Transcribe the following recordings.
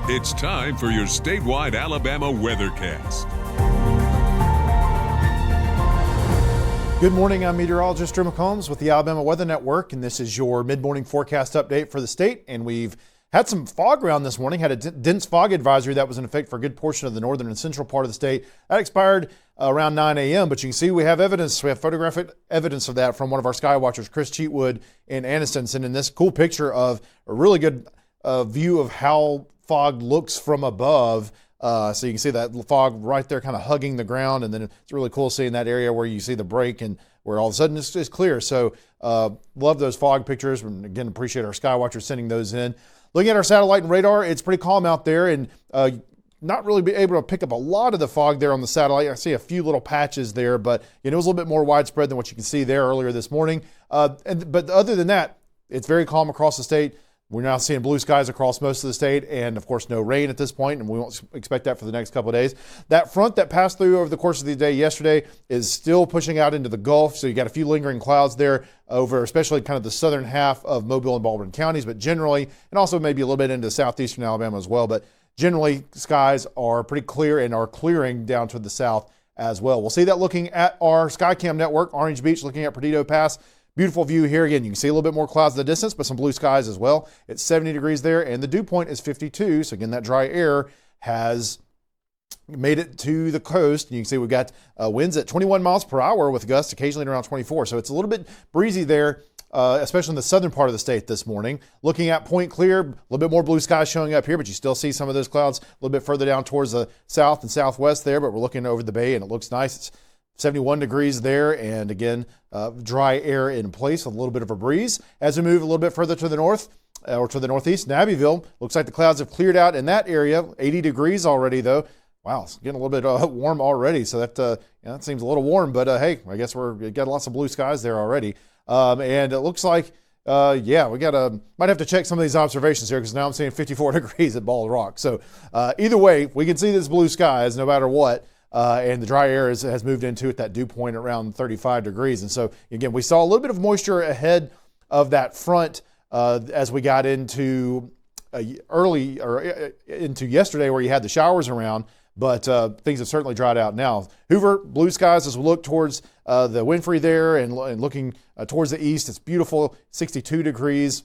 It's time for your statewide Alabama weathercast. Good morning, I'm meteorologist Drew McCombs with the Alabama Weather Network, and this is your mid-morning forecast update for the state. And we've had some fog around this morning, had a dense fog advisory that was in effect for a good portion of the northern and central part of the state. That expired around 9 a.m., but you can see we have evidence, we have photographic evidence of that from one of our sky watchers, Chris Cheatwood in Anniston, sending this cool picture of a really good view of how fog looks from above. So you can see that fog right there kind of hugging the ground, and then it's really cool seeing that area where you see the break and where all of a sudden it's clear. So love those fog pictures, and again, appreciate our sky watchers sending those in. Looking at our satellite and radar, it's pretty calm out there, and not really be able to pick up a lot of the fog there on the satellite. I see a few little patches there, but it was a little bit more widespread than what you can see there earlier this morning. But other than that, it's very calm across the state. We're now seeing blue skies across most of the state, and of course no rain at this point, and we won't expect that for the next couple of days. That front that passed through over the course of the day yesterday is still pushing out into the Gulf, so you got a few lingering clouds there over especially kind of the southern half of Mobile and Baldwin counties, but generally, and also maybe a little bit into southeastern Alabama as well, but generally skies are pretty clear and are clearing down to the south as well. We'll see that looking at our SkyCam network, Orange Beach looking at Perdido Pass. Beautiful view here. Again, you can see a little bit more clouds in the distance, but some blue skies as well. It's 70 degrees there, and the dew point is 52. So again, that dry air has made it to the coast. And you can see we've got winds at 21 miles per hour with gusts occasionally around 24. So it's a little bit breezy there, especially in the southern part of the state this morning. Looking at Point Clear, a little bit more blue skies showing up here, but you still see some of those clouds a little bit further down towards the south and southwest there, but we're looking over the bay and it looks nice. It's 71 degrees there, and again, dry air in place with a little bit of a breeze. As we move a little bit further to the north, or to the northeast, in Abbeville, looks like the clouds have cleared out in that area. 80 degrees already, though. Wow, it's getting a little bit warm already, so that seems a little warm, but hey, I guess we got lots of blue skies there already. And it looks like, we might have to check some of these observations here, because now I'm seeing 54 degrees at Bald Rock. So either way, we can see this blue skies no matter what. And the dry air has moved into it, that dew point around 35 degrees. And so, again, we saw a little bit of moisture ahead of that front as we got into into yesterday where you had the showers around, but things have certainly dried out now. Hoover, blue skies as we look towards the Winfrey there and looking towards the east. It's beautiful, 62 degrees.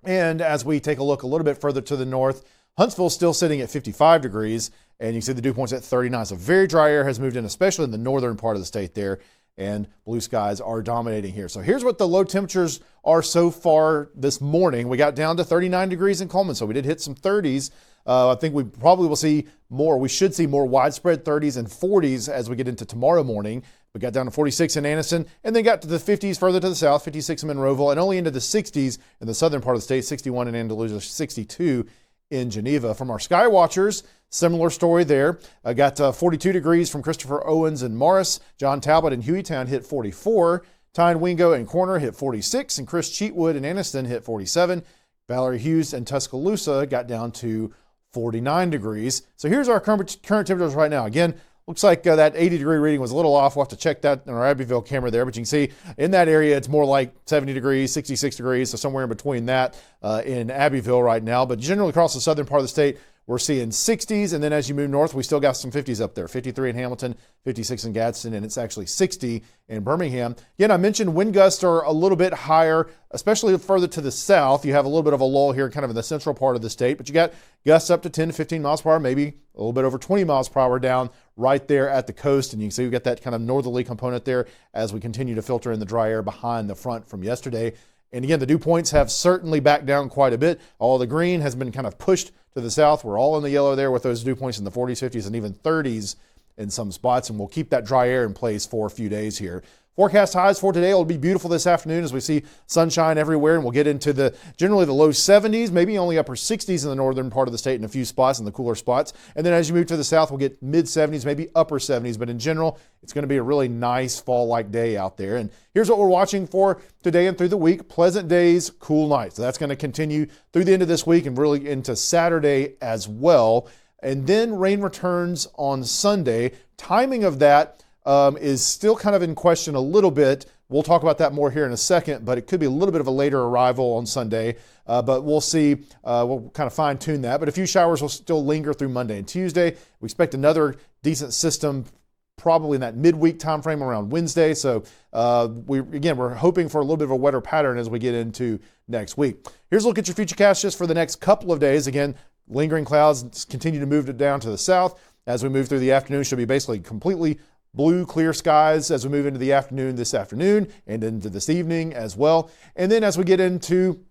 And as we take a look a little bit further to the north, Huntsville still sitting at 55 degrees, and you can see the dew point's at 39. So very dry air has moved in, especially in the northern part of the state there, and blue skies are dominating here. So here's what the low temperatures are so far this morning. We got down to 39 degrees in Coleman, so we did hit some 30s. I think we probably will see more. We should see more widespread 30s and 40s as we get into tomorrow morning. We got down to 46 in Anniston, and then got to the 50s further to the south, 56 in Monroeville, and only into the 60s in the southern part of the state, 61 in Andalusia, 62 in Geneva. From our sky watchers, similar story there. I got 42 degrees from Christopher Owens and Morris. John Talbot in Hueytown hit 44. Tyne Wingo and Corner hit 46. And Chris Cheatwood and Anniston hit 47. Valerie Hughes and Tuscaloosa got down to 49 degrees. So here's our current temperatures right now. Again, looks like that 80-degree reading was a little off. We'll have to check that in our Abbeville camera there. But you can see in that area, it's more like 70 degrees, 66 degrees, so somewhere in between that in Abbeville right now. But generally across the southern part of the state, we're seeing 60s. And then as you move north, we still got some 50s up there. 53 in Hamilton, 56 in Gadsden, and it's actually 60 in Birmingham. Again, I mentioned wind gusts are a little bit higher, especially further to the south. You have a little bit of a lull here kind of in the central part of the state, but you got gusts up to 10 to 15 miles per hour, maybe a little bit over 20 miles per hour down right there at the coast. And you can see we've got that kind of northerly component there as we continue to filter in the dry air behind the front from yesterday. And again, the dew points have certainly backed down quite a bit. All the green has been kind of pushed to the south. We're all in the yellow there with those dew points in the 40s, 50s, and even 30s in some spots. And we'll keep that dry air in place for a few days here. Forecast highs for today will be beautiful this afternoon as we see sunshine everywhere, and we'll get into generally the low 70s, maybe only upper 60s in the northern part of the state in a few spots, in the cooler spots. And then as you move to the south, we'll get mid 70s, maybe upper 70s. But in general, it's going to be a really nice fall-like day out there. And here's what we're watching for today and through the week. Pleasant days, cool nights. So that's going to continue through the end of this week and really into Saturday as well. And then rain returns on Sunday. Timing of that is still kind of in question a little bit We'll talk about that more here in a second, but it could be a little bit of a later arrival on Sunday. But we'll see. We'll kind of fine tune that. But a few showers will still linger through Monday and Tuesday. We expect another decent system probably in that midweek time frame around Wednesday. So we're hoping for a little bit of a wetter pattern as we get into next week. Here's a look at your futurecast just for the next couple of days. Again, lingering clouds continue to move down to the south. As we move through the afternoon, should be basically completely blue, clear skies as we move into the afternoon this afternoon and into this evening as well. And then as we get into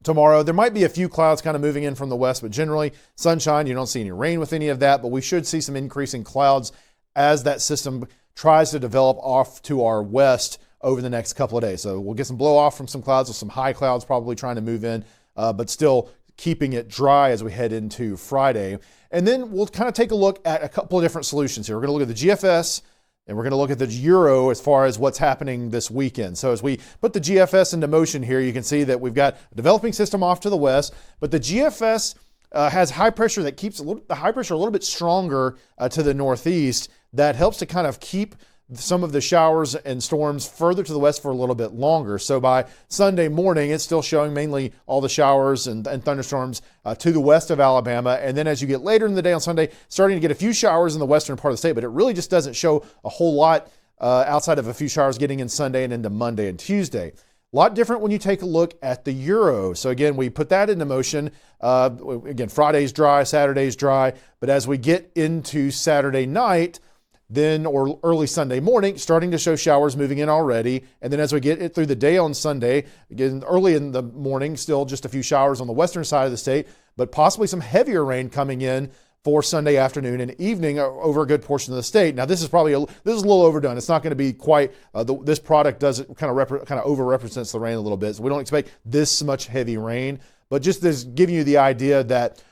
tomorrow, there might be a few clouds kind of moving in from the west, but generally sunshine. You don't see any rain with any of that, but we should see some increasing clouds as that system tries to develop off to our west over the next couple of days. So we'll get some blow off from some clouds with some high clouds probably trying to move in, but still keeping it dry as we head into Friday. And then we'll kind of take a look at a couple of different solutions here. We're going to look at the GFS and we're going to look at the Euro as far as what's happening this weekend. So as we put the GFS into motion here, you can see that we've got a developing system off to the west, but the GFS has high pressure that keeps the high pressure a little bit stronger to the northeast. That helps to kind of keep some of the showers and storms further to the west for a little bit longer. So by Sunday morning, it's still showing mainly all the showers and thunderstorms to the west of Alabama. And then as you get later in the day on Sunday, starting to get a few showers in the western part of the state, but it really just doesn't show a whole lot outside of a few showers getting in Sunday and into Monday and Tuesday. A lot different when you take a look at the Euro. So again, we put that into motion. Again, Friday's dry, Saturday's dry, but as we get into Saturday night, then or early Sunday morning, starting to show showers moving in already. And then as we get it through the day on Sunday, again, early in the morning, still just a few showers on the western side of the state, but possibly some heavier rain coming in for Sunday afternoon and evening over a good portion of the state. Now, this is probably a little overdone. It's not going to be quite, this product does it kind of over-represents the rain a little bit. So we don't expect this much heavy rain, but just this giving you the idea that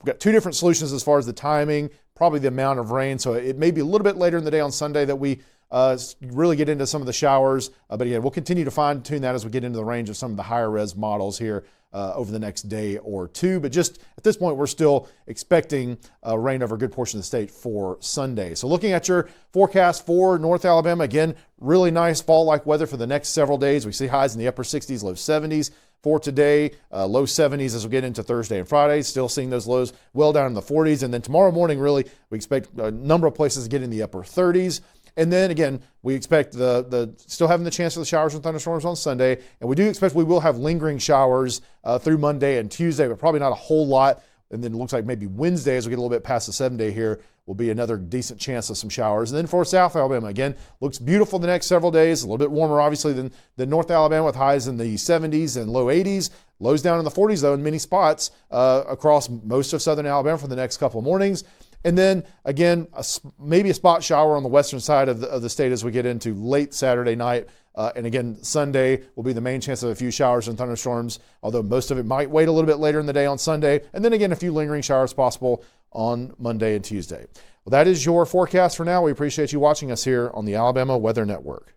we've got two different solutions as far as the timing, probably the amount of rain. So it may be a little bit later in the day on Sunday that we really get into some of the showers. But again, we'll continue to fine tune that as we get into the range of some of the higher res models here over the next day or two. But just at this point, we're still expecting rain over a good portion of the state for Sunday. So looking at your forecast for North Alabama, again, really nice fall-like weather for the next several days. We see highs in the upper 60s, low 70s. For today, low 70s as we get into Thursday and Friday, still seeing those lows well down in the 40s. And then tomorrow morning, really, we expect a number of places to get in the upper 30s. And then again, we expect the still having the chance for the showers and thunderstorms on Sunday. And we do expect we will have lingering showers through Monday and Tuesday, but probably not a whole lot. And then it looks like maybe Wednesday, as we get a little bit past the 7-day here, will be another decent chance of some showers. And then for South Alabama, again, looks beautiful the next several days. A little bit warmer, obviously, than North Alabama with highs in the 70s and low 80s. Lows down in the 40s, though, in many spots across most of southern Alabama for the next couple of mornings. And then, again, maybe a spot shower on the western side of the state as we get into late Saturday night. And again, Sunday will be the main chance of a few showers and thunderstorms, although most of it might wait a little bit later in the day on Sunday. And then again, a few lingering showers possible on Monday and Tuesday. Well, that is your forecast for now. We appreciate you watching us here on the Alabama Weather Network.